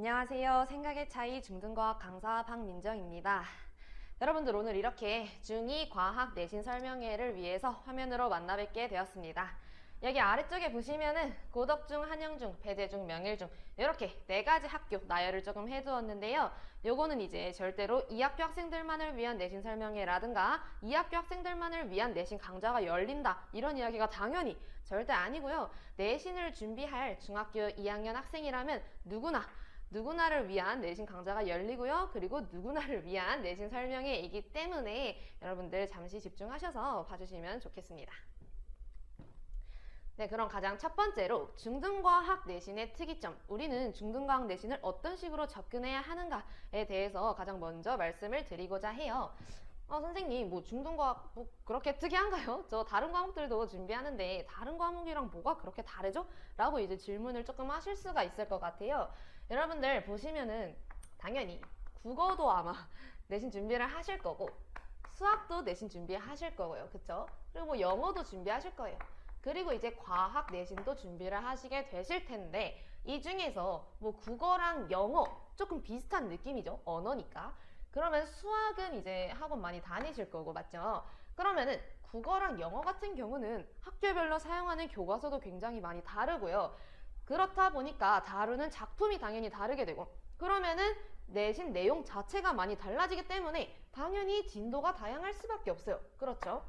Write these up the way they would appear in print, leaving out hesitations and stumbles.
안녕하세요. 생각의 차이 중등과학 강사 박민정입니다. 여러분들 오늘 이렇게 중2 과학 내신 설명회를 위해서 화면으로 만나 뵙게 되었습니다. 여기 아래쪽에 보시면은 고덕중, 한영중, 배재중, 명일중 이렇게 4가지 학교 나열을 조금 해두었는데요. 요거는 이제 절대로 2학교 학생들만을 위한 내신 설명회라든가 2학교 학생들만을 위한 내신 강좌가 열린다 이런 이야기가 당연히 절대 아니고요. 내신을 준비할 중학교 2학년 학생이라면 누구나를 위한 내신 강좌가 열리고요. 그리고 누구나를 위한 내신 설명회이기 때문에 여러분들 잠시 집중하셔서 봐주시면 좋겠습니다. 네, 그럼 가장 첫 번째로 중등과학 내신의 특이점, 우리는 중등과학 내신을 어떤 식으로 접근해야 하는가에 대해서 가장 먼저 말씀을 드리고자 해요. 선생님, 중등과학 그렇게 특이한가요? 저 다른 과목들도 준비하는데 다른 과목이랑 뭐가 그렇게 다르죠? 라고 이제 질문을 조금 하실 수가 있을 것 같아요. 여러분들 보시면은 당연히 국어도 아마 내신 준비를 하실 거고 수학도 내신 준비하실 거고요. 그쵸? 그리고 영어도 준비하실 거예요. 그리고 이제 과학 내신도 준비를 하시게 되실 텐데 이 중에서 국어랑 영어 조금 비슷한 느낌이죠. 언어니까. 그러면 수학은 이제 학원 많이 다니실 거고 맞죠? 그러면은 국어랑 영어 같은 경우는 학교별로 사용하는 교과서도 굉장히 많이 다르고요. 그렇다 보니까 다루는 작품이 당연히 다르게 되고 그러면은 내신 내용 자체가 많이 달라지기 때문에 당연히 진도가 다양할 수밖에 없어요. 그렇죠?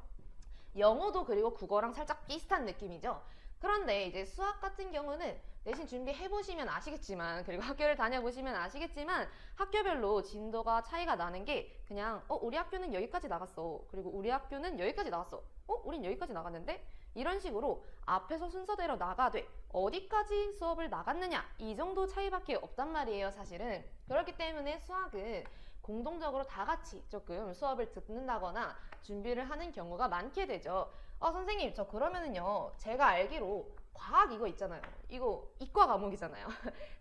영어도 그리고 국어랑 살짝 비슷한 느낌이죠. 그런데 이제 수학 같은 경우는 내신 준비해보시면 아시겠지만 그리고 학교를 다녀보시면 아시겠지만 학교별로 진도가 차이가 나는 게 그냥 우리 학교는 여기까지 나갔어. 그리고 우리 학교는 여기까지 나갔어. 우린 여기까지 나갔는데? 이런 식으로 앞에서 순서대로 나가되 어디까지 수업을 나갔느냐 이 정도 차이밖에 없단 말이에요. 사실은. 그렇기 때문에 수학은 공동적으로 다 같이 조금 수업을 듣는다거나 준비를 하는 경우가 많게 되죠. 선생님 저 그러면은요 제가 알기로 과학 이거 있잖아요. 이거 이과 과목이잖아요.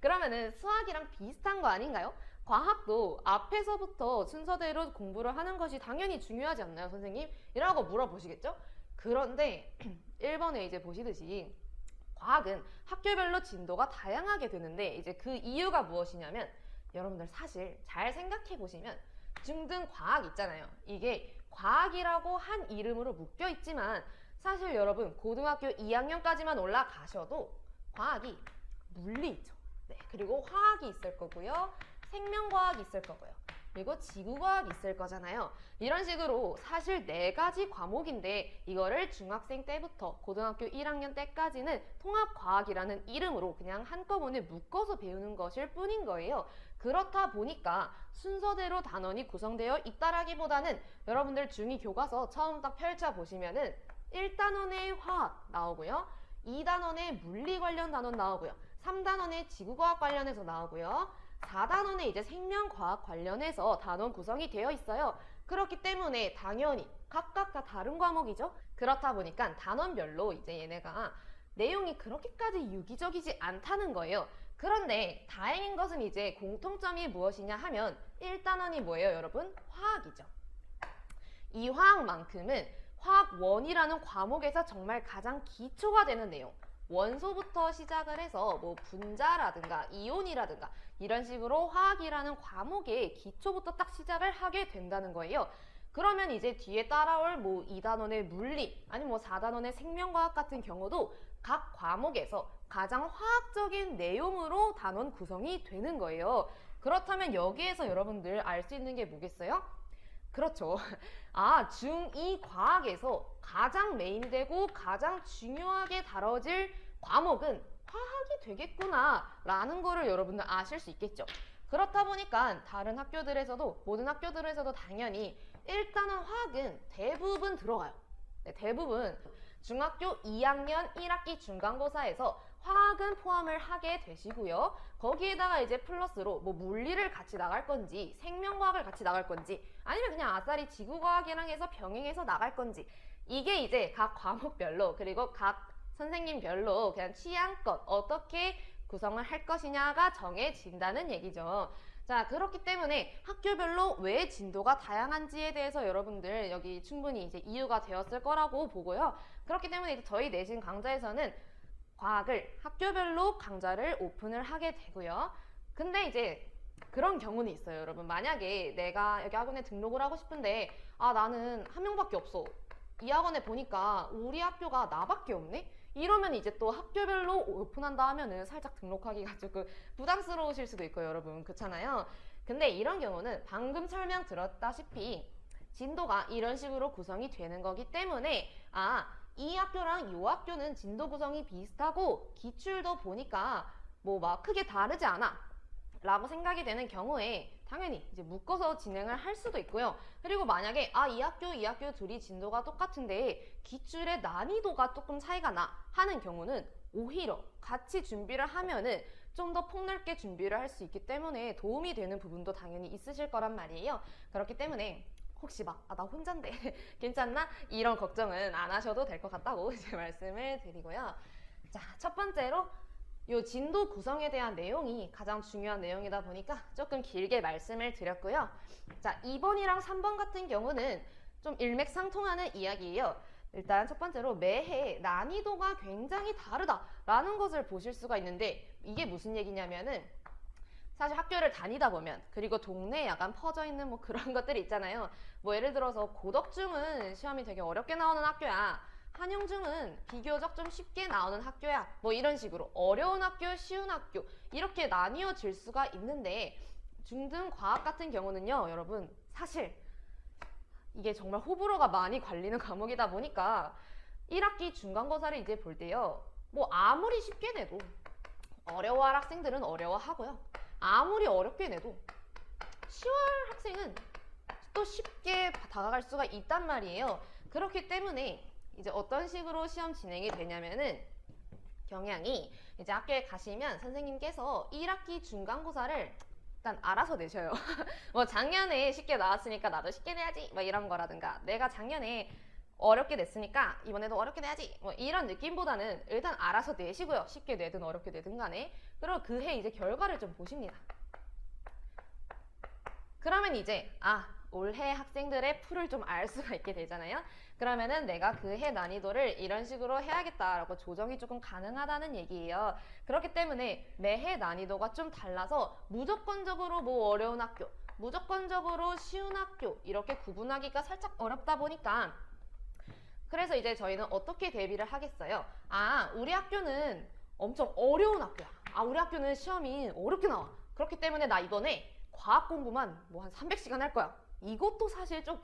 그러면은 수학이랑 비슷한 거 아닌가요? 과학도 앞에서부터 순서대로 공부를 하는 것이 당연히 중요하지 않나요, 선생님? 이라고 물어보시겠죠? 그런데 1번에 이제 보시듯이 과학은 학교별로 진도가 다양하게 되는데 이제 그 이유가 무엇이냐면 여러분들 사실 잘 생각해 보시면 중등 과학 있잖아요. 이게 과학이라고 한 이름으로 묶여 있지만 사실 여러분 고등학교 2학년까지만 올라가셔도 과학이 물리 있죠. 네, 그리고 화학이 있을 거고요. 생명과학이 있을 거고요. 그리고 지구과학이 있을 거잖아요. 이런 식으로 사실 4가지 과목인데 이거를 중학생 때부터 고등학교 1학년 때까지는 통합과학이라는 이름으로 그냥 한꺼번에 묶어서 배우는 것일 뿐인 거예요. 그렇다 보니까 순서대로 단원이 구성되어 있다라기보다는 여러분들 중2 교과서 처음 딱 펼쳐보시면은 1단원의 화학 나오고요. 2단원의 물리 관련 단원 나오고요. 3단원의 지구과학 관련해서 나오고요. 4단원에 이제 생명과학 관련해서 단원 구성이 되어 있어요. 그렇기 때문에 당연히 각각 다 다른 과목이죠. 그렇다 보니까 단원별로 이제 얘네가 내용이 그렇게까지 유기적이지 않다는 거예요. 그런데 다행인 것은 이제 공통점이 무엇이냐 하면 1단원이 뭐예요, 여러분? 화학이죠. 이 화학만큼은 화학 1이라는 과목에서 정말 가장 기초가 되는 내용, 원소부터 시작을 해서 분자라든가 이온이라든가 이런 식으로 화학이라는 과목의 기초부터 딱 시작을 하게 된다는 거예요. 그러면 이제 뒤에 따라올 2단원의 물리 아니면 4단원의 생명과학 같은 경우도 각 과목에서 가장 화학적인 내용으로 단원 구성이 되는 거예요. 그렇다면 여기에서 여러분들 알 수 있는 게 뭐겠어요? 그렇죠. 중2 과학에서 가장 메인되고 가장 중요하게 다뤄질 과목은 화학이 되겠구나 라는 거를 여러분들 아실 수 있겠죠. 그렇다 보니까 다른 학교들에서도 모든 학교들에서도 당연히 1단원 화학은 대부분 들어가요. 네, 대부분 중학교 2학년 1학기 중간고사에서 화학은 포함을 하게 되시고요. 거기에다가 이제 플러스로 물리를 같이 나갈 건지 생명과학을 같이 나갈 건지 아니면 그냥 아싸리 지구과학이랑 해서 병행해서 나갈 건지 이게 이제 각 과목별로 그리고 각 선생님별로 그냥 취향껏 어떻게 구성을 할 것이냐가 정해진다는 얘기죠. 자, 그렇기 때문에 학교별로 왜 진도가 다양한지에 대해서 여러분들 여기 충분히 이제 이유가 되었을 거라고 보고요. 그렇기 때문에 이제 저희 내신 강좌에서는 과학을 학교별로 강좌를 오픈을 하게 되고요. 근데 이제 그런 경우는 있어요, 여러분. 만약에 내가 여기 학원에 등록을 하고 싶은데, 나는 한 명밖에 없어. 이 학원에 보니까 우리 학교가 나밖에 없네? 이러면 이제 또 학교별로 오픈한다 하면은 살짝 등록하기가 조금 부담스러우실 수도 있고요, 여러분. 그렇잖아요? 근데 이런 경우는 방금 설명 들었다시피 진도가 이런 식으로 구성이 되는 거기 때문에, 이 학교랑 이 학교는 진도 구성이 비슷하고 기출도 보니까 뭐 막 크게 다르지 않아 라고 생각이 되는 경우에 당연히 이제 묶어서 진행을 할 수도 있고요. 그리고 만약에 이 학교 둘이 진도가 똑같은데 기출의 난이도가 조금 차이가 나 하는 경우는 오히려 같이 준비를 하면은 좀 더 폭넓게 준비를 할 수 있기 때문에 도움이 되는 부분도 당연히 있으실 거란 말이에요. 그렇기 때문에 혹시 막 나 혼잔데 괜찮나? 이런 걱정은 안 하셔도 될 것 같다고 이제 말씀을 드리고요. 자, 첫 번째로 요 진도 구성에 대한 내용이 가장 중요한 내용이다 보니까 조금 길게 말씀을 드렸고요. 자, 2번이랑 3번 같은 경우는 좀 일맥상통하는 이야기예요. 일단 첫 번째로 매해 난이도가 굉장히 다르다라는 것을 보실 수가 있는데, 이게 무슨 얘기냐면은 사실 학교를 다니다 보면, 그리고 동네에 약간 퍼져 있는 뭐 그런 것들이 있잖아요. 뭐 예를 들어서 고덕중은 시험이 되게 어렵게 나오는 학교야. 한영중은 비교적 좀 쉽게 나오는 학교야. 뭐 이런 식으로 어려운 학교, 쉬운 학교 이렇게 나뉘어질 수가 있는데, 중등과학 같은 경우는요, 여러분 사실 이게 정말 호불호가 많이 갈리는 과목이다 보니까 1학기 중간고사를 이제 볼 때요, 뭐 아무리 쉽게 내도 어려워할 학생들은 어려워하고요, 아무리 어렵게 내도 쉬워할 학생은 또 쉽게 다가갈 수가 있단 말이에요. 그렇기 때문에 이제 어떤 식으로 시험 진행이 되냐면은, 경향이 이제 학교에 가시면 선생님께서 1학기 중간고사를 일단 알아서 내셔요. 뭐 작년에 쉽게 나왔으니까 나도 쉽게 내야지 뭐 이런 거라든가, 내가 작년에 어렵게 냈으니까 이번에도 어렵게 내야지 뭐 이런 느낌보다는 일단 알아서 내시고요. 쉽게 내든 어렵게 내든 간에. 그리고 그 해 이제 결과를 좀 보십니다. 그러면 이제 올해 학생들의 풀을 좀 알 수가 있게 되잖아요. 그러면은 내가 그 해 난이도를 이런 식으로 해야겠다라고 조정이 조금 가능하다는 얘기예요. 그렇기 때문에 매해 난이도가 좀 달라서 무조건적으로 뭐 어려운 학교, 무조건적으로 쉬운 학교 이렇게 구분하기가 살짝 어렵다 보니까, 그래서 이제 저희는 어떻게 대비를 하겠어요? 우리 학교는 엄청 어려운 학교야. 우리 학교는 시험이 어렵게 나와. 그렇기 때문에 나 이번에 과학 공부만 뭐 한 300시간 할 거야. 이것도 사실 좀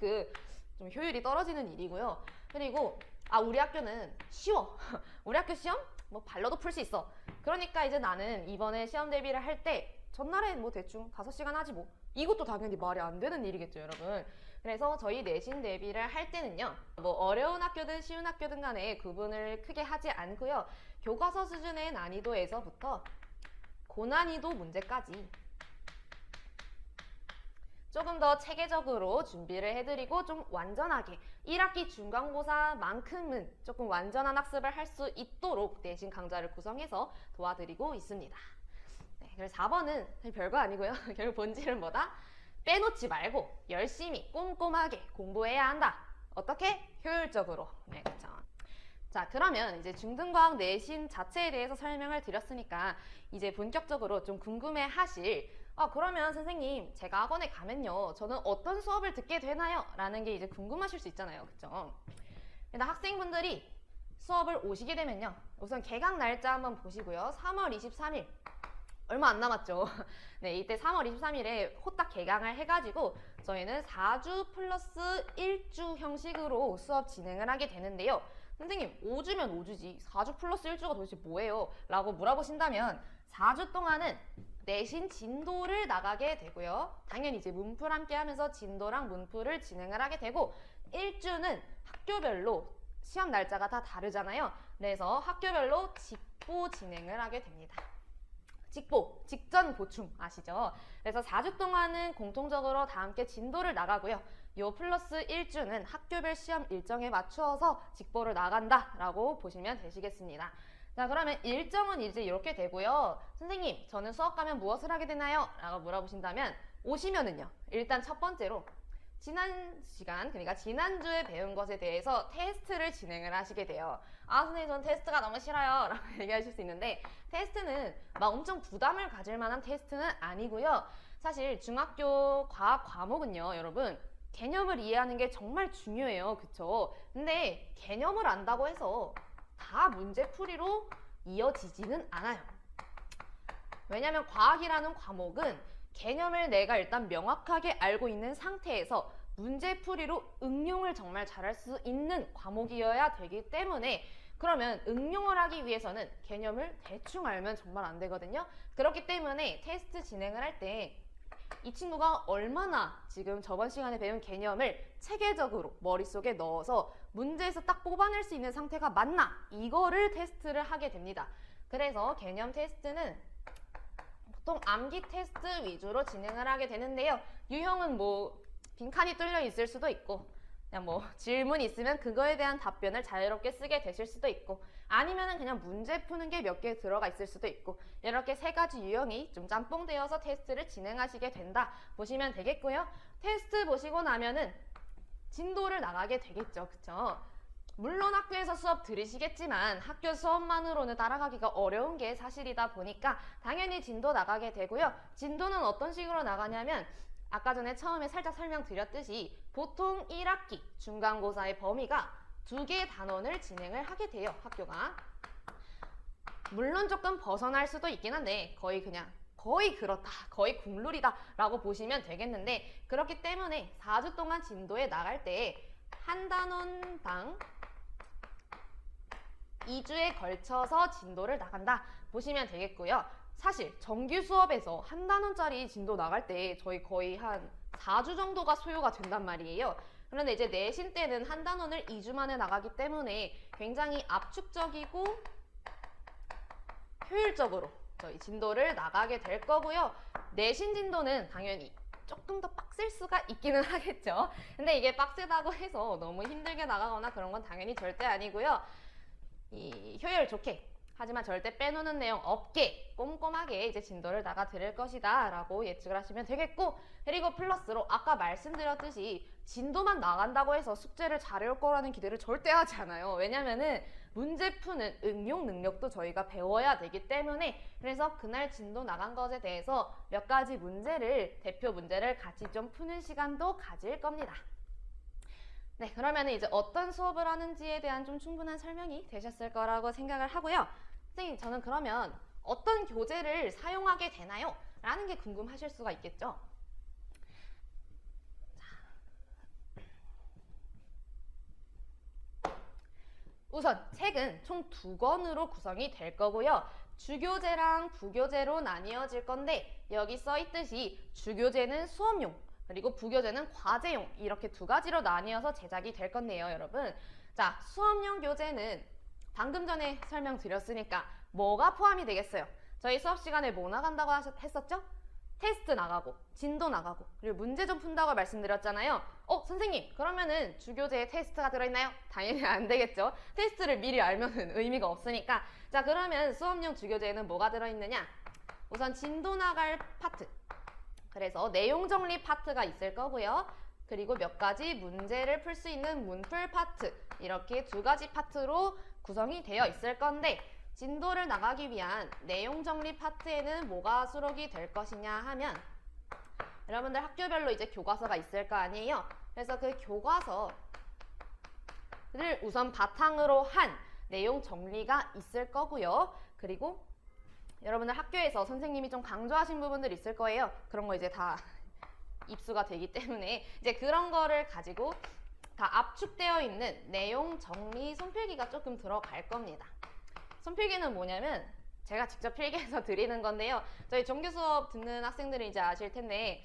효율이 떨어지는 일이고요. 그리고 우리 학교는 쉬워. 우리 학교 시험 뭐 발로도 풀 수 있어. 그러니까 이제 나는 이번에 시험 대비를 할 때 전날에 뭐 대충 5시간 하지 뭐. 이것도 당연히 말이 안 되는 일이겠죠, 여러분. 그래서 저희 내신 대비를 할 때는요, 뭐 어려운 학교든 쉬운 학교든 간에 구분을 크게 하지 않고요, 교과서 수준의 난이도에서부터 고난이도 문제까지 조금 더 체계적으로 준비를 해드리고 좀 완전하게 1학기 중간고사만큼은 조금 완전한 학습을 할 수 있도록 내신 강좌를 구성해서 도와드리고 있습니다. 네, 그래서 4번은 사실 별거 아니고요. 결국 본질은 뭐다? 빼놓지 말고 열심히 꼼꼼하게 공부해야 한다. 어떻게? 효율적으로. 네, 그렇죠. 자, 그러면 이제 중등과학 내신 자체에 대해서 설명을 드렸으니까 이제 본격적으로 좀 궁금해 하실, 그러면 선생님 제가 학원에 가면요 저는 어떤 수업을 듣게 되나요? 라는 게 이제 궁금하실 수 있잖아요. 그쵸? 일단 학생분들이 수업을 오시게 되면요, 우선 개강 날짜 한번 보시고요. 3월 23일 얼마 안 남았죠. 네, 이때 3월 23일에 호딱 개강을 해가지고 저희는 4주 플러스 1주 형식으로 수업 진행을 하게 되는데요. 선생님 5주면 5주지 4주 플러스 1주가 도대체 뭐예요? 라고 물어보신다면, 4주 동안은 내신 진도를 나가게 되고요. 당연히 이제 문풀 함께 하면서 진도랑 문풀을 진행을 하게 되고, 1주는 학교별로 시험 날짜가 다 다르잖아요. 그래서 학교별로 직보 진행을 하게 됩니다. 직보, 직전 보충 아시죠? 그래서 4주 동안은 공통적으로 다 함께 진도를 나가고요. 요 플러스 1주는 학교별 시험 일정에 맞추어서 직보를 나간다라고 보시면 되시겠습니다. 자, 그러면 일정은 이제 이렇게 되고요. 선생님, 저는 수업 가면 무엇을 하게 되나요? 라고 물어보신다면, 오시면은요, 일단 첫 번째로 지난 시간, 그러니까 지난주에 배운 것에 대해서 테스트를 진행을 하시게 돼요. 아, 선생님, 전 테스트가 너무 싫어요. 라고 얘기하실 수 있는데, 테스트는 막 엄청 부담을 가질 만한 테스트는 아니고요. 사실 중학교 과학 과목은요, 여러분, 개념을 이해하는 게 정말 중요해요. 그쵸? 근데 개념을 안다고 해서 다 문제풀이로 이어지지는 않아요. 왜냐면 과학이라는 과목은 개념을 내가 일단 명확하게 알고 있는 상태에서 문제풀이로 응용을 정말 잘할 수 있는 과목이어야 되기 때문에, 그러면 응용을 하기 위해서는 개념을 대충 알면 정말 안 되거든요. 그렇기 때문에 테스트 진행을 할 때 이 친구가 얼마나 지금 저번 시간에 배운 개념을 체계적으로 머릿속에 넣어서 문제에서 딱 뽑아낼 수 있는 상태가 맞나, 이거를 테스트를 하게 됩니다. 그래서 개념 테스트는 보통 암기 테스트 위주로 진행을 하게 되는데요. 유형은 뭐 빈칸이 뚫려 있을 수도 있고, 그냥 뭐 질문 있으면 그거에 대한 답변을 자유롭게 쓰게 되실 수도 있고, 아니면은 그냥 문제 푸는 게 몇 개 들어가 있을 수도 있고, 이렇게 세 가지 유형이 좀 짬뽕되어서 테스트를 진행하시게 된다 보시면 되겠고요. 테스트 보시고 나면은 진도를 나가게 되겠죠. 그쵸? 물론 학교에서 수업 들으시겠지만 학교 수업만으로는 따라가기가 어려운 게 사실이다 보니까 당연히 진도 나가게 되고요. 진도는 어떤 식으로 나가냐면, 아까 전에 처음에 살짝 설명드렸듯이 보통 1학기 중간고사의 범위가 2개의 단원을 진행을 하게 돼요. 학교가. 물론 조금 벗어날 수도 있긴 한데 거의 그렇다, 거의 국룰이다 라고 보시면 되겠는데, 그렇기 때문에 4주 동안 진도에 나갈 때 한 단원당 2주에 걸쳐서 진도를 나간다 보시면 되겠고요. 사실 정규 수업에서 한 단원짜리 진도 나갈 때 저희 거의 한 4주 정도가 소요가 된단 말이에요. 그런데 이제 내신 때는 한 단원을 2주 만에 나가기 때문에 굉장히 압축적이고 효율적으로 저희 진도를 나가게 될 거고요. 내신 진도는 당연히 조금 더 빡셀 수가 있기는 하겠죠. 근데 이게 빡세다고 해서 너무 힘들게 나가거나 그런 건 당연히 절대 아니고요. 이 효율 좋게, 하지만 절대 빼놓는 내용 없게 꼼꼼하게 이제 진도를 나가 드릴 것이다 라고 예측을 하시면 되겠고, 그리고 플러스로 아까 말씀드렸듯이 진도만 나간다고 해서 숙제를 잘해올 거라는 기대를 절대 하지 않아요. 왜냐면은 문제 푸는 응용 능력도 저희가 배워야 되기 때문에, 그래서 그날 진도 나간 것에 대해서 몇 가지 문제를, 대표 문제를 같이 좀 푸는 시간도 가질 겁니다. 네, 그러면 이제 어떤 수업을 하는지에 대한 좀 충분한 설명이 되셨을 거라고 생각을 하고요. 선생님, 저는 그러면 어떤 교재를 사용하게 되나요? 라는 게 궁금하실 수가 있겠죠? 우선 책은 총 2권으로 구성이 될 거고요. 주교재랑 부교재로 나뉘어질 건데, 여기 써 있듯이 주교재는 수업용, 그리고 부교재는 과제용, 이렇게 2가지로 나뉘어서 제작이 될 건데요, 여러분. 자, 수업용 교재는 방금 전에 설명드렸으니까 뭐가 포함이 되겠어요? 저희 수업 시간에 뭐 나간다고 했었죠? 테스트 나가고, 진도 나가고, 그리고 문제 좀 푼다고 말씀드렸잖아요. 선생님, 그러면은 주교재에 테스트가 들어있나요? 당연히 안 되겠죠. 테스트를 미리 알면은 의미가 없으니까. 자, 그러면 수업용 주교재에는 뭐가 들어있느냐? 우선 진도 나갈 파트, 그래서 내용 정리 파트가 있을 거고요. 그리고 몇 가지 문제를 풀 수 있는 문풀 파트, 이렇게 2가지 파트로 구성이 되어 있을 건데, 진도를 나가기 위한 내용 정리 파트에는 뭐가 수록이 될 것이냐 하면, 여러분들 학교별로 이제 교과서가 있을 거 아니에요. 그래서 그 교과서를 우선 바탕으로 한 내용 정리가 있을 거고요. 그리고 여러분들 학교에서 선생님이 좀 강조하신 부분들 있을 거예요. 그런 거 이제 다 입수가 되기 때문에 이제 그런 거를 가지고 다 압축되어 있는 내용 정리 손필기가 조금 들어갈 겁니다. 손필기는 뭐냐면 제가 직접 필기해서 드리는 건데요. 저희 정규 수업 듣는 학생들은 이제 아실 텐데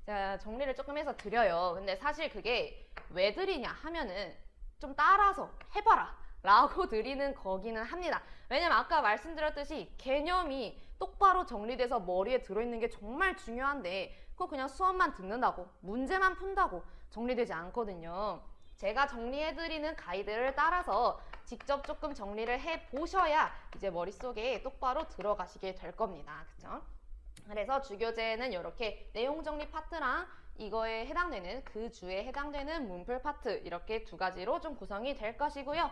제가 정리를 조금 해서 드려요. 근데 사실 그게 왜 드리냐 하면은 좀 따라서 해봐라 라고 드리는 거기는 합니다. 왜냐면 아까 말씀드렸듯이 개념이 똑바로 정리돼서 머리에 들어있는 게 정말 중요한데, 그거 그냥 수업만 듣는다고, 문제만 푼다고 정리되지 않거든요. 제가 정리해드리는 가이드를 따라서 직접 조금 정리를 해보셔야 이제 머릿속에 똑바로 들어가시게 될 겁니다. 그쵸? 그래서 주교재는 이렇게 내용 정리 파트랑 이거에 해당되는 그 주에 해당되는 문풀 파트 이렇게 두 가지로 좀 구성이 될 것이고요.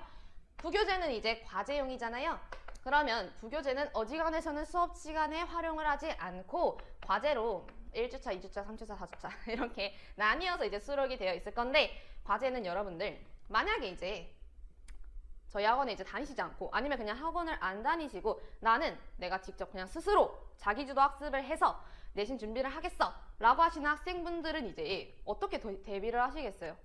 부교재는 이제 과제용이잖아요. 그러면 부교재는 어지간해서는 수업 시간에 활용을 하지 않고 과제로 1주차, 2주차, 3주차, 4주차 이렇게 나뉘어서 이제 수록이 되어 있을 건데 과제는 여러분들 만약에 이제 저희 학원에 이제 다니시지 않고 아니면 그냥 학원을 안 다니시고 나는 내가 직접 그냥 스스로 자기주도 학습을 해서 내신 준비를 하겠어 라고 하시는 학생분들은 이제 어떻게 대비를 하시겠어요?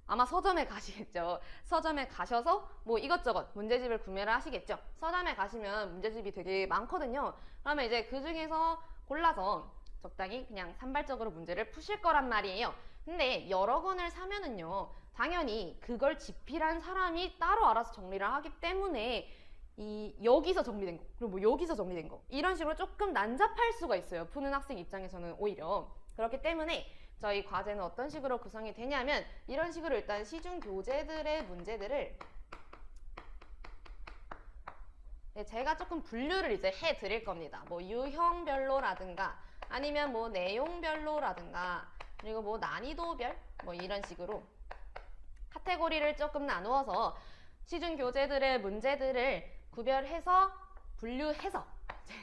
아마 서점에 가시겠죠. 서점에 가셔서 뭐 이것저것 문제집을 구매를 하시겠죠. 서점에 가시면 문제집이 되게 많거든요. 그러면 이제 그 중에서 골라서 적당히 그냥 산발적으로 문제를 푸실 거란 말이에요. 근데 여러 권을 사면은요, 당연히 그걸 집필한 사람이 따로 알아서 정리를 하기 때문에 여기서 정리된 거, 그리고 뭐 여기서 정리된 거 이런 식으로 조금 난잡할 수가 있어요. 푸는 학생 입장에서는 오히려. 그렇기 때문에 저희 과제는 어떤 식으로 구성이 되냐면 이런 식으로 일단 시중 교재들의 문제들을 제가 조금 분류를 이제 해 드릴 겁니다. 뭐 유형별로라든가 아니면 뭐 내용별로라든가 그리고 뭐 난이도별 뭐 이런 식으로 카테고리를 조금 나누어서 시중 교재들의 문제들을 구별해서 분류해서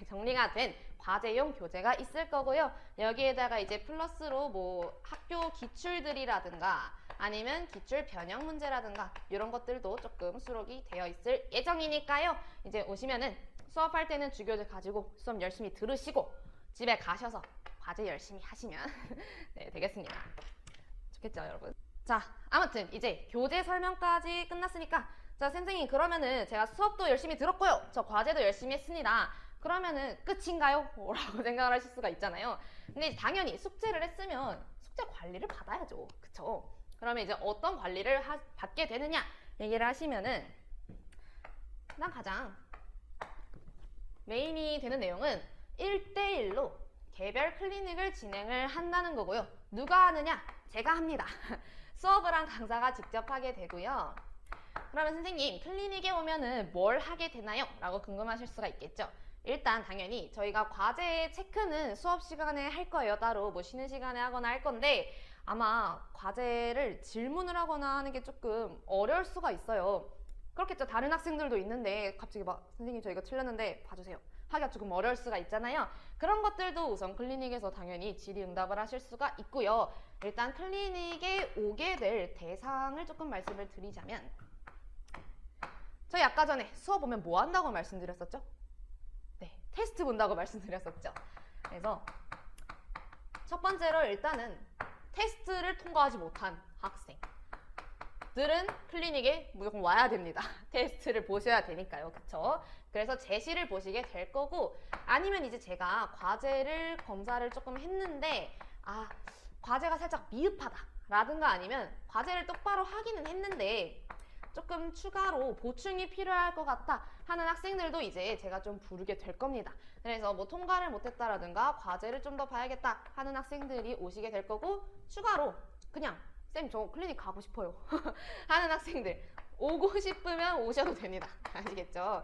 정리가 된 과제용 교재가 있을 거고요. 여기에다가 이제 플러스로 뭐 학교 기출들이라든가 아니면 기출 변형 문제라든가 이런 것들도 조금 수록이 되어 있을 예정이니까요. 이제 오시면은 수업할 때는 주교재 가지고 수업 열심히 들으시고 집에 가셔서 과제 열심히 하시면 네, 되겠습니다. 좋겠죠, 여러분? 자, 아무튼 이제 교재 설명까지 끝났으니까 자, 선생님 그러면은 제가 수업도 열심히 들었고요. 저 과제도 열심히 했습니다. 그러면은 끝인가요? 라고 생각을 하실 수가 있잖아요. 근데 당연히 숙제를 했으면 숙제 관리를 받아야죠. 그쵸? 그러면 이제 어떤 관리를 받게 되느냐 얘기를 하시면은 일단 가장 메인이 되는 내용은 1대1로 개별 클리닉을 진행을 한다는 거고요. 누가 하느냐? 제가 합니다. 수업을 한 강사가 직접 하게 되고요. 그러면 선생님 클리닉에 오면은 뭘 하게 되나요? 라고 궁금하실 수가 있겠죠. 일단 당연히 저희가 과제 체크는 수업 시간에 할 거예요. 따로 뭐 쉬는 시간에 하거나 할 건데 아마 과제를 질문을 하거나 하는 게 조금 어려울 수가 있어요. 그렇겠죠. 다른 학생들도 있는데 갑자기 막 선생님 저 이거 틀렸는데 봐주세요. 하기가 조금 어려울 수가 있잖아요. 그런 것들도 우선 클리닉에서 당연히 질의응답을 하실 수가 있고요. 일단 클리닉에 오게 될 대상을 조금 말씀을 드리자면 저희 아까 전에 수업 오면 뭐 한다고 말씀드렸었죠? 네, 테스트 본다고 말씀드렸었죠. 그래서 첫 번째로 일단은 테스트를 통과하지 못한 학생들은 클리닉에 무조건 와야 됩니다. 테스트를 보셔야 되니까요. 그쵸? 그래서 제시를 보시게 될 거고 아니면 이제 제가 과제를 검사를 조금 했는데 과제가 살짝 미흡하다 라든가 아니면 과제를 똑바로 하기는 했는데 조금 추가로 보충이 필요할 것 같다 하는 학생들도 이제 제가 좀 부르게 될 겁니다. 그래서 뭐 통과를 못했다라든가 과제를 좀 더 봐야겠다 하는 학생들이 오시게 될 거고 추가로 그냥 쌤 저 클리닉 가고 싶어요 하는 학생들 오고 싶으면 오셔도 됩니다. 아시겠죠?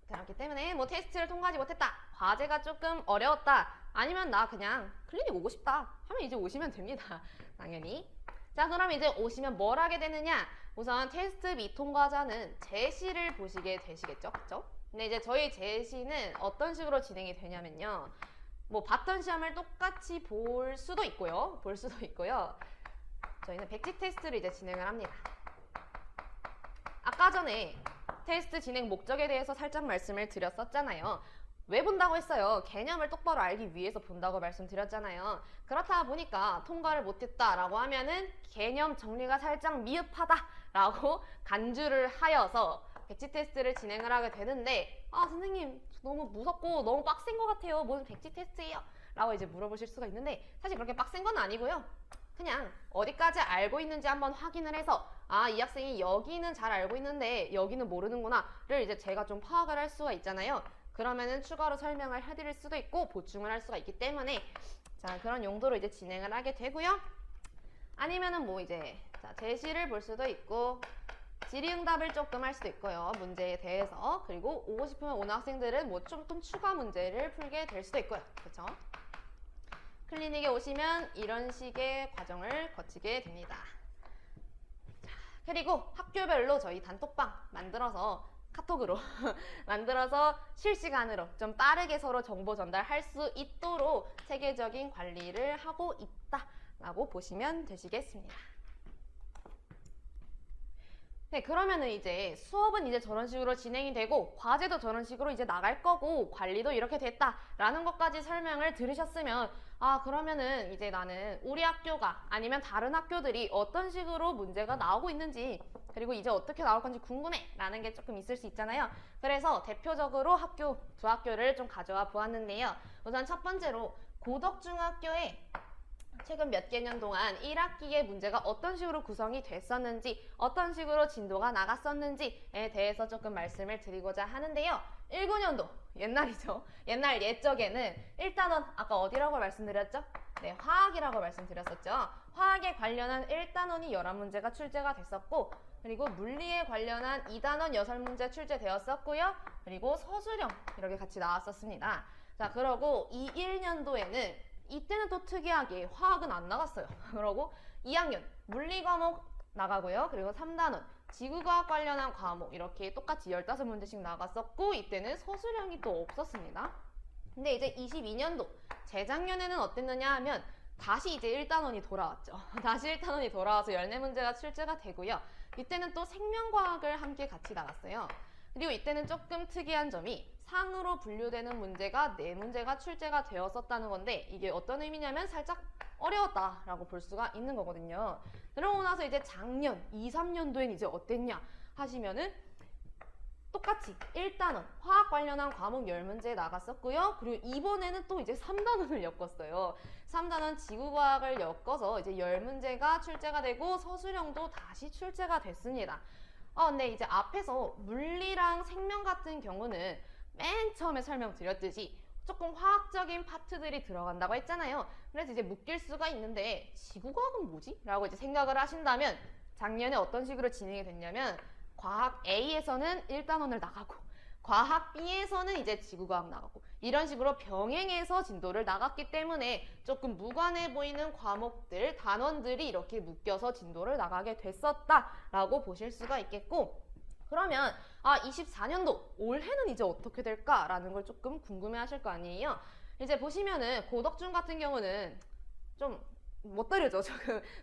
자, 그렇기 때문에 뭐 테스트를 통과하지 못했다 과제가 조금 어려웠다 아니면 나 그냥 클리닉 오고 싶다 하면 이제 오시면 됩니다. 당연히. 자, 그럼 이제 오시면 뭘 하게 되느냐? 우선 테스트 미통과자는 제시를 보시게 되시겠죠? 그쵸? 근데 이제 저희 제시는 어떤 식으로 진행이 되냐면요. 뭐 봤던 시험을 똑같이 볼 수도 있고요. 저희는 백지 테스트를 이제 진행을 합니다. 아까 전에 테스트 진행 목적에 대해서 살짝 말씀을 드렸었잖아요. 왜 본다고 했어요? 개념을 똑바로 알기 위해서 본다고 말씀드렸잖아요. 그렇다 보니까 통과를 못했다라고 하면은 개념 정리가 살짝 미흡하다라고 간주를 하여서 백지 테스트를 진행을 하게 되는데 선생님 너무 무섭고 너무 빡센 것 같아요. 무슨 백지 테스트예요? 라고 이제 물어보실 수가 있는데 사실 그렇게 빡센 건 아니고요. 그냥 어디까지 알고 있는지 한번 확인을 해서 이 학생이 여기는 잘 알고 있는데 여기는 모르는구나를 이제 제가 좀 파악을 할 수가 있잖아요. 그러면은 추가로 설명을 해드릴 수도 있고 보충을 할 수가 있기 때문에 자 그런 용도로 이제 진행을 하게 되고요. 아니면은 뭐 이제 제시를 볼 수도 있고 질의응답을 조금 할 수도 있고요. 문제에 대해서. 그리고 오고 싶으면 오는 학생들은 뭐 조금 추가 문제를 풀게 될 수도 있고요. 그렇죠? 클리닉에 오시면 이런 식의 과정을 거치게 됩니다. 자, 그리고 학교별로 저희 단톡방 만들어서 카톡으로 만들어서 실시간으로 좀 빠르게 서로 정보 전달할 수 있도록 체계적인 관리를 하고 있다라고 보시면 되시겠습니다. 네, 그러면은 이제 수업은 이제 저런 식으로 진행이 되고 과제도 저런 식으로 이제 나갈 거고 관리도 이렇게 됐다라는 것까지 설명을 들으셨으면 아, 그러면은 이제 나는 우리 학교가 아니면 다른 학교들이 어떤 식으로 문제가 나오고 있는지 그리고 이제 어떻게 나올 건지 궁금해 라는 게 조금 있을 수 있잖아요. 그래서 대표적으로 학교 두 학교를 좀 가져와 보았는데요. 우선 첫 번째로 고덕중학교에 최근 몇 개년 동안 1학기의 문제가 어떤 식으로 구성이 됐었는지 어떤 식으로 진도가 나갔었는지에 대해서 조금 말씀을 드리고자 하는데요. 19년도 옛날이죠. 옛날 옛적에는 일단은 아까 어디라고 말씀드렸죠? 네, 화학이라고 말씀드렸었죠. 화학에 관련한 1단원이 11문제가 출제가 됐었고 그리고 물리에 관련한 2단원 6문제 출제되었었고요. 그리고 서술형 이렇게 같이 나왔었습니다. 자, 그러고 21년도에는 이때는 또 특이하게 화학은 안 나갔어요. 그러고 2학년 물리 과목 나가고요. 그리고 3단원 지구과학 관련한 과목 이렇게 똑같이 15문제씩 나갔었고 이때는 서술형이 또 없었습니다. 근데 이제 22년도 재작년에는 어땠느냐 하면 다시 이제 1단원이 돌아왔죠. 다시 1단원이 돌아와서 14문제가 출제가 되고요. 이때는 또 생명과학을 함께 같이 나갔어요. 그리고 이때는 조금 특이한 점이 상으로 분류되는 문제가 4문제가 출제가 되었었다는 건데 이게 어떤 의미냐면 살짝 어려웠다라고 볼 수가 있는 거거든요. 그러고 나서 이제 작년 2, 3년도엔 이제 어땠냐 하시면은 똑같이 1단원 화학 관련한 과목 10문제 나갔었고요. 그리고 이번에는 또 이제 3단원을 엮었어요. 3단원 지구과학을 엮어서 이제 10문제가 출제가 되고 서술형도 다시 출제가 됐습니다. 근데 이제 앞에서 물리랑 생명 같은 경우는 맨 처음에 설명드렸듯이 조금 화학적인 파트들이 들어간다고 했잖아요. 그래서 이제 묶일 수가 있는데 지구과학은 뭐지? 라고 이제 생각을 하신다면 작년에 어떤 식으로 진행이 됐냐면 과학 A에서는 1단원을 나가고 과학 B에서는 이제 지구과학 나가고 이런 식으로 병행해서 진도를 나갔기 때문에 조금 무관해 보이는 과목들, 단원들이 이렇게 묶여서 진도를 나가게 됐었다라고 보실 수가 있겠고 그러면 24년도 올해는 이제 어떻게 될까라는 걸 조금 궁금해 하실 거 아니에요. 이제 보시면은 고덕중 같은 경우는 좀 멋대로죠.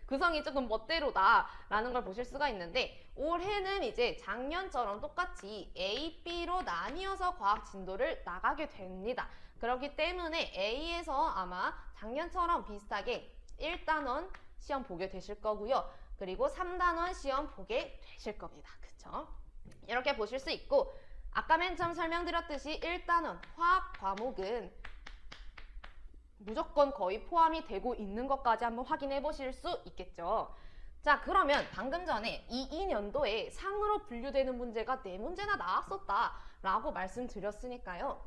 구성이 조금 멋대로다라는 걸 보실 수가 있는데 올해는 이제 작년처럼 똑같이 A, B로 나뉘어서 과학 진도를 나가게 됩니다. 그렇기 때문에 A에서 아마 작년처럼 비슷하게 1단원 시험 보게 되실 거고요. 그리고 3단원 시험 보게 되실 겁니다. 그쵸? 이렇게 보실 수 있고 아까 맨 처음 설명드렸듯이 1단원 화학 과목은 무조건 거의 포함이 되고 있는 것까지 한번 확인해 보실 수 있겠죠. 자, 그러면 방금 전에 22년도에 상으로 분류되는 문제가 4문제나 나왔었다라고 말씀드렸으니까요.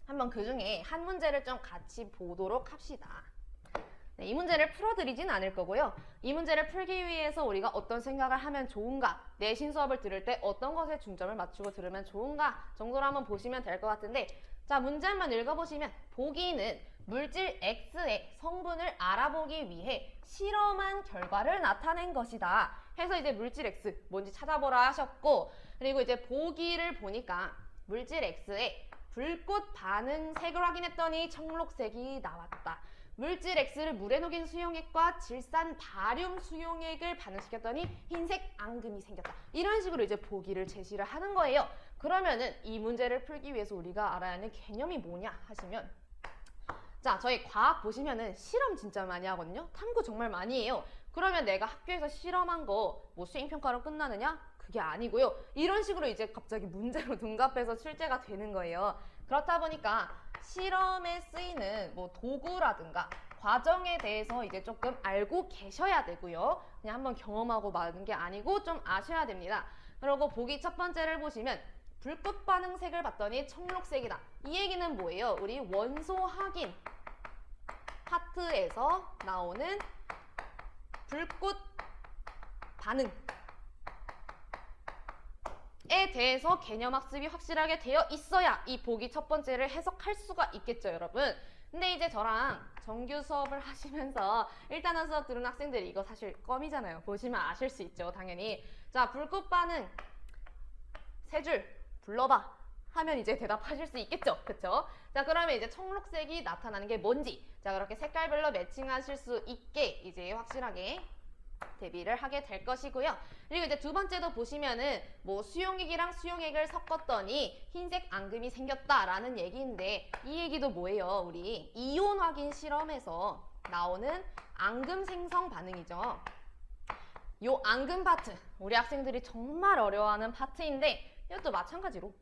한번 그 중에 한 문제를 좀 같이 보도록 합시다. 네, 이 문제를 풀어드리진 않을 거고요. 이 문제를 풀기 위해서 우리가 어떤 생각을 하면 좋은가, 내신 수업을 들을 때 어떤 것에 중점을 맞추고 들으면 좋은가 정도로 한번 보시면 될 것 같은데 자, 문제 한번 읽어보시면 보기는 물질 X의 성분을 알아보기 위해 실험한 결과를 나타낸 것이다 해서 이제 물질 X 뭔지 찾아보라 하셨고 그리고 이제 보기를 보니까 물질 X의 불꽃 반응색을 확인했더니 청록색이 나왔다. 물질 X를 물에 녹인 수용액과 질산 바륨 수용액을 반응시켰더니 흰색 앙금이 생겼다. 이런 식으로 이제 보기를 제시를 하는 거예요. 그러면은 이 문제를 풀기 위해서 우리가 알아야 하는 개념이 뭐냐 하시면 자, 저희 과학 보시면은 실험 진짜 많이 하거든요. 탐구 정말 많이 해요. 그러면 내가 학교에서 실험한 거 뭐 수행평가로 끝나느냐? 그게 아니고요. 이런 식으로 이제 갑자기 문제로 둔갑해서 출제가 되는 거예요. 그렇다 보니까 실험에 쓰이는 뭐 도구라든가 과정에 대해서 이제 조금 알고 계셔야 되고요. 그냥 한번 경험하고 마는 게 아니고 좀 아셔야 됩니다. 그리고 보기 첫 번째를 보시면 불꽃 반응색을 봤더니 청록색이다. 이 얘기는 뭐예요? 우리 원소 확인 파트에서 나오는 불꽃 반응에 대해서 개념 학습이 확실하게 되어 있어야 이 보기 첫 번째를 해석할 수가 있겠죠, 여러분. 근데 이제 저랑 정규 수업을 하시면서 일단은 수업 들은 학생들이 이거 사실 껌이잖아요. 보시면 아실 수 있죠, 당연히. 자, 불꽃 반응 세 줄 불러봐 하면 이제 대답하실 수 있겠죠, 그쵸? 자, 그러면 이제 청록색이 나타나는 게 뭔지, 자, 그렇게 색깔별로 매칭하실 수 있게 이제 확실하게 대비를 하게 될 것이고요. 그리고 이제 두 번째도 보시면은 뭐 수용액이랑 수용액을 섞었더니 흰색 앙금이 생겼다라는 얘기인데, 이 얘기도 뭐예요? 우리 이온 확인 실험에서 나오는 앙금 생성 반응이죠. 요 앙금 파트, 우리 학생들이 정말 어려워하는 파트인데 이것도 마찬가지로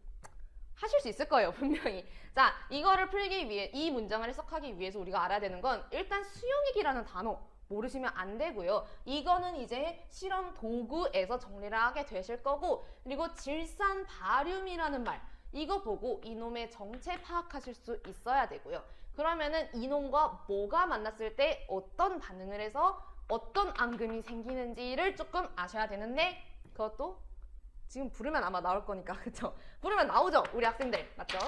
하실 수 있을 거예요, 분명히. 자, 이거를 풀기 위해, 이 문장을 해석하기 위해서 우리가 알아야 되는 건 일단 수용액이라는 단어 모르시면 안 되고요. 이거는 이제 실험 도구에서 정리를 하게 되실 거고, 그리고 질산 바륨이라는 말, 이거 보고 이놈의 정체 파악하실 수 있어야 되고요. 그러면은 이놈과 뭐가 만났을 때 어떤 반응을 해서 어떤 앙금이 생기는지를 조금 아셔야 되는데, 그것도 지금 부르면 아마 나올 거니까, 그쵸? 부르면 나오죠, 우리 학생들, 맞죠?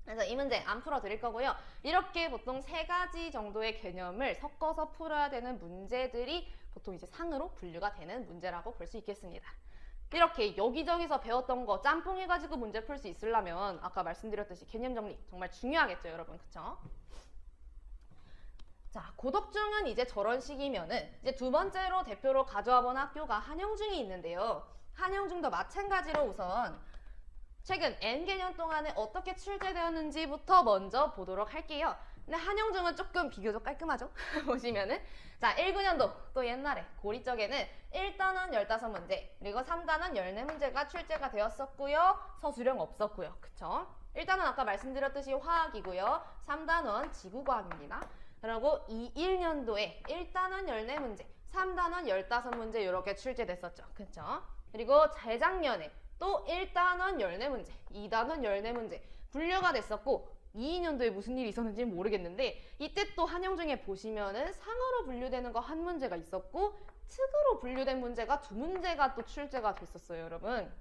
그래서 이 문제 안 풀어드릴 거고요. 이렇게 보통 세 가지 정도의 개념을 섞어서 풀어야 되는 문제들이 보통 이제 상으로 분류가 되는 문제라고 볼 수 있겠습니다. 이렇게 여기저기서 배웠던 거 짬뽕해가지고 문제 풀 수 있으려면 아까 말씀드렸듯이 개념 정리 정말 중요하겠죠, 여러분, 그쵸? 자, 고덕중은 이제 저런 식이면은 이제 두 번째로 대표로 가져와 본 학교가 한영중이 있는데요. 한영중도 마찬가지로 우선 최근 N개년 동안에 어떻게 출제되었는지부터 먼저 보도록 할게요. 근데 한영중은 조금 비교적 깔끔하죠? 보시면은. 자, 19년도 또 옛날에 고리적에는 1단원 15문제, 그리고 3단원 14문제가 출제가 되었었고요. 서술형 없었고요. 그쵸? 1단원 아까 말씀드렸듯이 화학이고요. 3단원 지구과학입니다. 그리고 21년도에 1단원 14문제, 3단원 15문제 이렇게 출제됐었죠. 그쵸? 그리고 재작년에 또 1단원 14문제, 2단원 14문제 분류가 됐었고, 22년도에 무슨 일이 있었는지 모르겠는데 이때 또 한영중에 보시면은 상어로 분류되는 거 한 문제가 있었고 특으로 분류된 문제가 두 문제가 또 출제가 됐었어요, 여러분.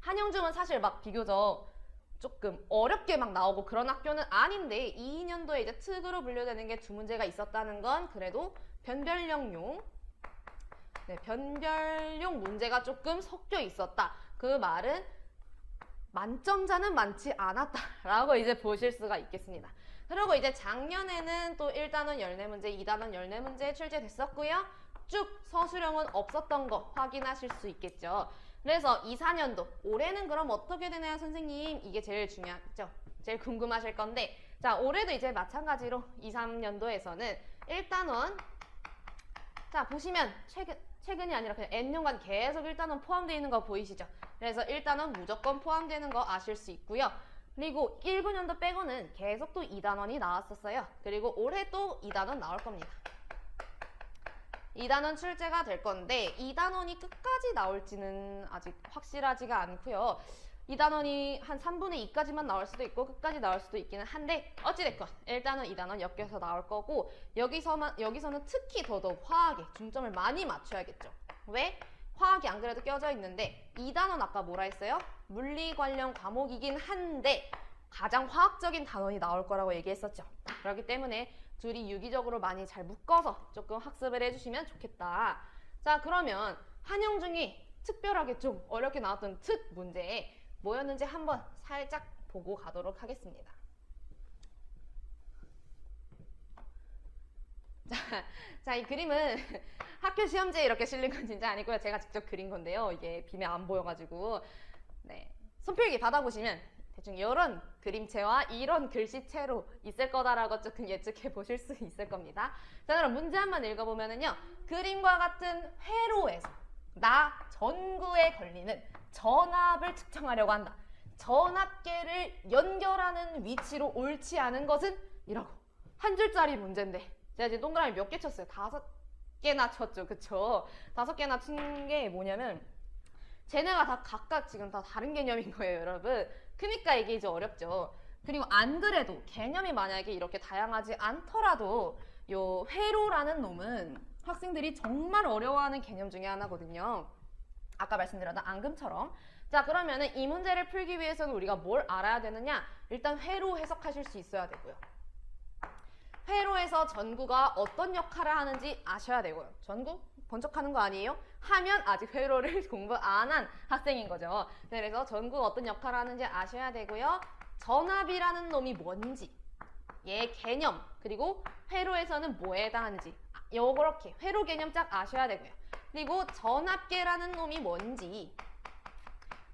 한영중은 사실 막 비교적 조금 어렵게 막 나오고 그런 학교는 아닌데 22년도에 이제 특으로 분류되는 게 두 문제가 있었다는 건 그래도 변별력용, 네, 변별용 문제가 조금 섞여 있었다. 그 말은 만점자는 많지 않았다라고 이제 보실 수가 있겠습니다. 그리고 이제 작년에는 또 1단원 14문제, 2단원 14문제 출제됐었고요. 쭉 서술형은 없었던 거 확인하실 수 있겠죠. 그래서 2, 4년도, 올해는 그럼 어떻게 되나요, 선생님? 이게 제일 중요하죠. 제일 궁금하실 건데, 자, 올해도 이제 마찬가지로 2, 3년도에서는 1단원, 자, 보시면 최근이 아니라 그냥 N년간 계속 1단원 포함되어 있는 거 보이시죠? 그래서 1단원 무조건 포함되는 거 아실 수 있고요. 그리고 19년도 빼고는 계속 또 2단원이 나왔었어요. 그리고 올해 또 2단원 나올 겁니다. 2단원 출제가 될 건데 2단원이 끝까지 나올지는 아직 확실하지가 않고요. 2단원이 한 3분의 2까지만 나올 수도 있고 끝까지 나올 수도 있기는 한데 어찌됐건 1단원, 2단원 엮여서 나올 거고 여기서는 특히 더더욱 화학에 중점을 많이 맞춰야겠죠. 왜? 화학이 안 그래도 껴져 있는데 2단원 아까 뭐라 했어요? 물리 관련 과목이긴 한데 가장 화학적인 단원이 나올 거라고 얘기했었죠. 그렇기 때문에 둘이 유기적으로 많이 잘 묶어서 조금 학습을 해주시면 좋겠다. 자, 그러면 한영중이 특별하게 좀 어렵게 나왔던 특 문제에 뭐였는지 한번 살짝 보고 가도록 하겠습니다. 자, 이 그림은 학교 시험지에 이렇게 실린 건 진짜 아니고요. 제가 직접 그린 건데요. 이게 빔에 안 보여가지고. 네, 손필기 받아보시면 대충 이런 그림체와 이런 글씨체로 있을 거다라고 조금 예측해 보실 수 있을 겁니다. 자, 그럼 문제 한번 읽어보면은요. 그림과 같은 회로에서 나 전구에 걸리는 전압을 측정하려고 한다. 전압계를 연결하는 위치로 옳지 않은 것은? 이라고. 한 줄짜리 문제인데 제가 이제 동그라미 몇 개 쳤어요? 5개나 쳤죠. 그쵸? 5개나 친 게 뭐냐면 쟤네가 다 각각 지금 다 다른 개념인 거예요, 여러분. 그러니까 이게 이제 어렵죠. 그리고 안 그래도 개념이 만약에 이렇게 다양하지 않더라도 요 회로라는 놈은 학생들이 정말 어려워하는 개념 중에 하나거든요. 아까 말씀드렸던 앙금처럼. 자, 그러면은 이 문제를 풀기 위해서는 우리가 뭘 알아야 되느냐? 일단 회로 해석하실 수 있어야 되고요. 회로에서 전구가 어떤 역할을 하는지 아셔야 되고요. 전구? 번쩍하는 거 아니에요? 하면 아직 회로를 공부 안 한 학생인 거죠. 그래서 전구가 어떤 역할을 하는지 아셔야 되고요. 전압이라는 놈이 뭔지, 얘 개념, 그리고 회로에서는 뭐에 해당하는지 요렇게 회로 개념 쫙 아셔야 되고요. 그리고 전압계라는 놈이 뭔지,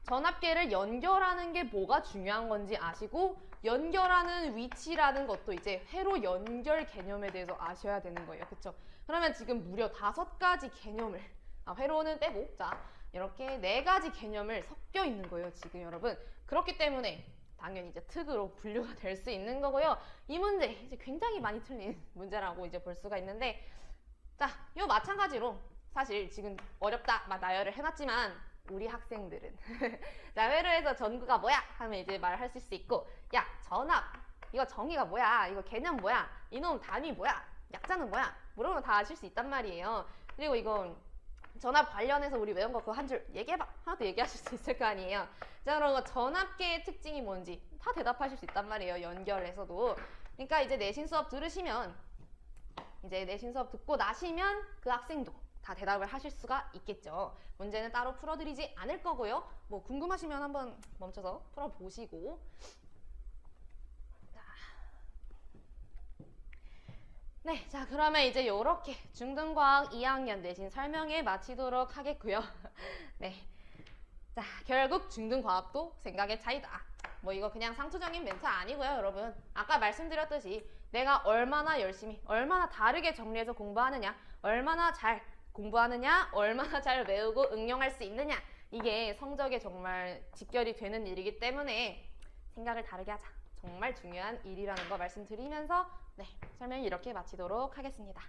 전압계를 연결하는 게 뭐가 중요한 건지 아시고 연결하는 위치라는 것도 이제 회로 연결 개념에 대해서 아셔야 되는 거예요. 그쵸? 그러면 지금 무려 5가지 개념을 회로는 빼고 자 이렇게 4가지 개념을 섞여 있는 거예요. 지금 여러분. 그렇기 때문에 당연히 이제 특으로 분류가 될 수 있는 거고요. 이 문제 이제 굉장히 많이 틀린 문제라고 이제 볼 수가 있는데 자, 요 마찬가지로 사실 지금 어렵다 막 나열을 해놨지만 우리 학생들은 자 회로에서 전구가 뭐야 하면 이제 말할 수 있고 야 전압 이거 정의가 뭐야 이거 개념 뭐야 이놈 단위 뭐야 약자는 뭐야 물으면 다 아실 수 있단 말이에요. 그리고 이건 전압 관련해서 우리 외운 거 그거 한 줄 얘기해봐 하나도 얘기하실 수 있을 거 아니에요. 자 그럼 거 전압계의 특징이 뭔지 다 대답하실 수 있단 말이에요. 연결해서도. 그러니까 이제 내신 수업 들으시면 이제 내신 수업 듣고 나시면 그 학생도 다 대답을 하실 수가 있겠죠. 문제는 따로 풀어드리지 않을 거고요. 뭐 궁금하시면 한번 멈춰서 풀어보시고 네, 자 그러면 이제 요렇게 중등과학 2학년 내신 설명회 마치도록 하겠고요. 네, 자 결국 중등과학도 생각의 차이다. 뭐 이거 그냥 상투적인 멘트 아니고요, 여러분. 아까 말씀드렸듯이 내가 얼마나 열심히, 얼마나 다르게 정리해서 공부하느냐, 얼마나 잘 공부하느냐, 얼마나 잘 외우고 응용할 수 있느냐 이게 성적에 정말 직결이 되는 일이기 때문에 생각을 다르게 하자. 정말 중요한 일이라는 거 말씀드리면서 네, 설명 이렇게 마치도록 하겠습니다.